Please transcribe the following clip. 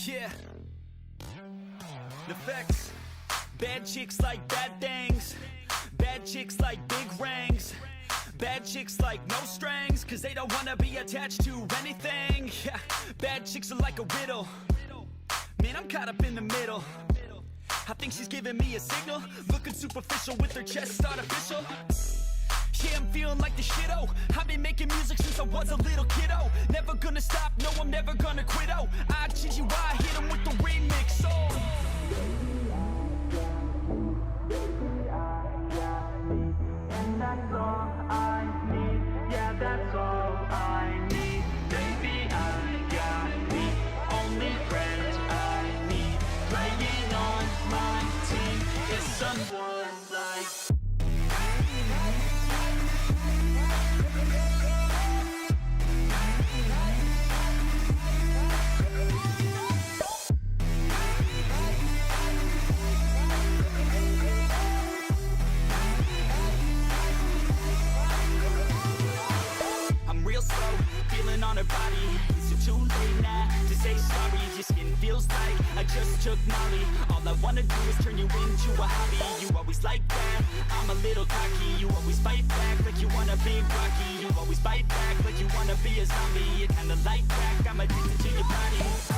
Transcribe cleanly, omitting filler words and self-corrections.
Yeah. The facts. Bad chicks like bad things. Bad chicks like big rings. Bad chicks like no strings, cause they don't wanna be attached to anything. Yeah. Bad chicks are like a riddle. Man, I'm caught up in the middle. I think she's giving me a signal, looking superficial with her chest artificial. Yeah, I'm feeling like the shit-o. I've been making music since I was a little kiddo. Never gonna stop, no, I'm never gonna quit, oh. I teach you why, I hit 'em with the remix, oh. That's all I need, yeah, that's all I need. Baby, I got me, only friends I need. Playing on my team is someone like on her body. Is it too late now to say sorry? Your skin feels like I just took Molly. All I wanna do is turn you into a hobby. You always like that, I'm a little cocky. You always fight back like you wanna be Rocky. You always bite back like you wanna be a zombie. You're kinda like crack, I'm addicted to your body.